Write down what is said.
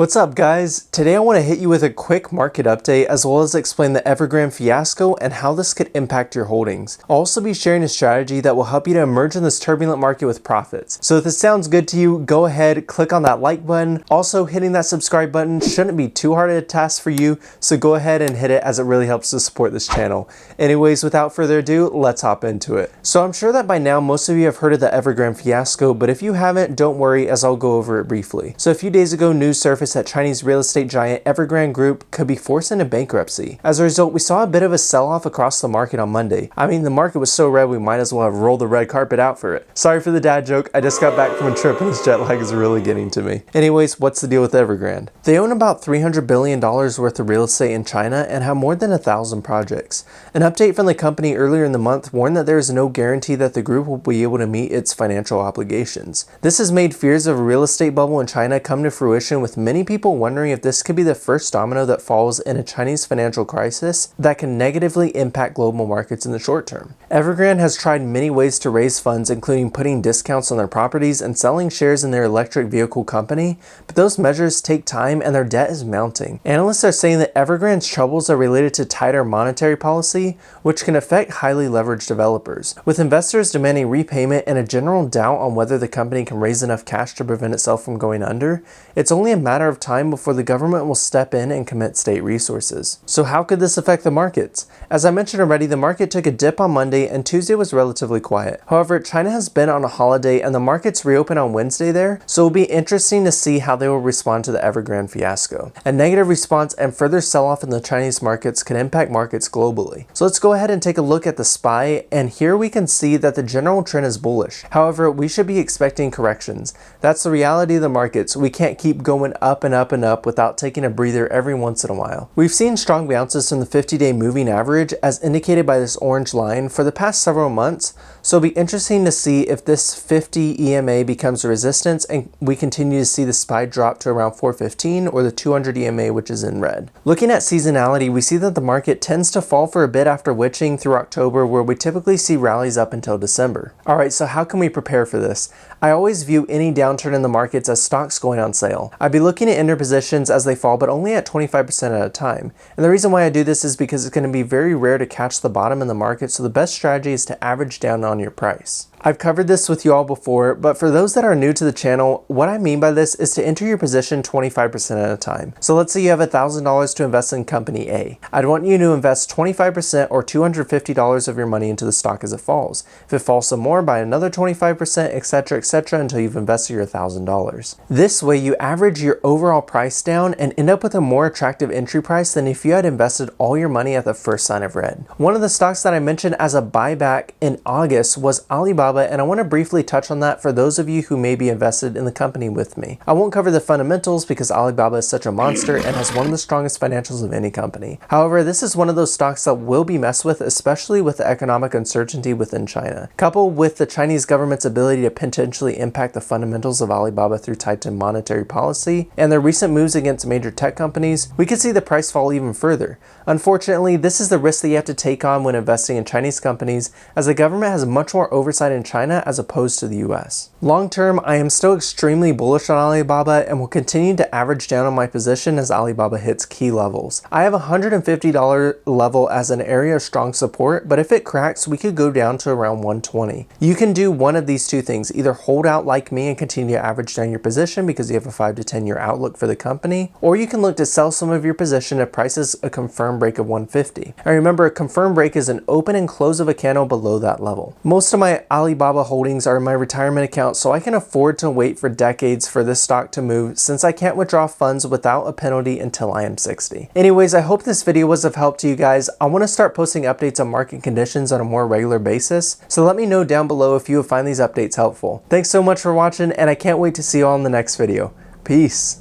What's up guys? Today I want to hit you with a quick market update as well as explain the Evergrande fiasco and how this could impact your holdings. I'll also be sharing a strategy that will help you to emerge in this turbulent market with profits. So if this sounds good to you, go ahead, click on that like button. Also, hitting that subscribe button shouldn't be too hard a task for you, so go ahead and hit it as it really helps to support this channel. Anyways, without further ado, let's hop into it. So I'm sure that by now most of you have heard of the Evergrande fiasco, but if you haven't, don't worry as I'll go over it briefly. So a few days ago, news surfaced that Chinese real estate giant Evergrande Group could be forced into bankruptcy. As a result, we saw a bit of a sell-off across the market on Monday. I mean, the market was so red we might as well have rolled the red carpet out for it. Sorry for the dad joke, I just got back from a trip and this jet lag is really getting to me. Anyways, what's the deal with Evergrande? They own about $300 billion worth of real estate in China and have more than 1,000 projects. An update from the company earlier in the month warned that there is no guarantee that the group will be able to meet its financial obligations. This has made fears of a real estate bubble in China come to fruition, with many people wondering if this could be the first domino that falls in a Chinese financial crisis that can negatively impact global markets in the short term. Evergrande has tried many ways to raise funds, including putting discounts on their properties and selling shares in their electric vehicle company, but those measures take time and their debt is mounting. Analysts are saying that Evergrande's troubles are related to tighter monetary policy, which can affect highly leveraged developers. With investors demanding repayment and a general doubt on whether the company can raise enough cash to prevent itself from going under, it's only a matter of time before the government will step in and commit state resources. So how could this affect the markets? As I mentioned already, the market took a dip on Monday and Tuesday was relatively quiet. However, China has been on a holiday and the markets reopen on Wednesday there, so it'll be interesting to see how they will respond to the Evergrande fiasco. A negative response and further sell-off in the Chinese markets could impact markets globally. So let's go ahead and take a look at the SPY, and here we can see that the general trend is bullish. However, we should be expecting corrections. That's the reality of the markets. We can't keep going up and up and up without taking a breather every once in a while. We've seen strong bounces from the 50-day moving average as indicated by this orange line for the past several months, so it'll be interesting to see if this 50 EMA becomes a resistance and we continue to see the SPY drop to around 415 or the 200 EMA, which is in red. Looking at seasonality, we see that the market tends to fall for a bit after witching through October, where we typically see rallies up until December. Alright, so how can we prepare for this? I always view any downturn in the markets as stocks going on sale. I'd be looking to enter positions as they fall, but only at 25% at a time. And the reason why I do this is because it's going to be very rare to catch the bottom in the market, so the best strategy is to average down on your price. I've covered this with you all before, but for those that are new to the channel, what I mean by this is to enter your position 25% at a time. So let's say you have $1,000 to invest in company A. I'd want you to invest 25% or $250 of your money into the stock as it falls. If it falls some more, by another 25%, etc., until you've invested your $1,000. This way you average your overall price down and end up with a more attractive entry price than if you had invested all your money at the first sign of red. One of the stocks that I mentioned as a buyback in August was Alibaba, and I want to briefly touch on that for those of you who may be invested in the company with me. I won't cover the fundamentals because Alibaba is such a monster and has one of the strongest financials of any company. However, this is one of those stocks that will be messed with, especially with the economic uncertainty within China. Coupled with the Chinese government's ability to potentially impact the fundamentals of Alibaba through tightened monetary policy and their recent moves against major tech companies, we could see the price fall even further. Unfortunately, this is the risk that you have to take on when investing in Chinese companies, as the government has much more oversight in China as opposed to the US. Long term, I am still extremely bullish on Alibaba and will continue to average down on my position as Alibaba hits key levels. I have a $150 level as an area of strong support, but if it cracks, we could go down to around 120. You can do one of these two things: either hold out like me and continue to average down your position because you have a 5 to 10 year outlook for the company, or you can look to sell some of your position if prices a confirmed break of 150. And remember, a confirmed break is an open and close of a candle below that level. Most of my Alibaba holdings are in my retirement account, so I can afford to wait for decades for this stock to move, since I can't withdraw funds without a penalty until I am 60. Anyways, I hope this video was of help to you guys. I want to start posting updates on market conditions on a more regular basis, so let me know down below if you find these updates helpful. Thanks so much for watching, and I can't wait to see you all in the next video. Peace.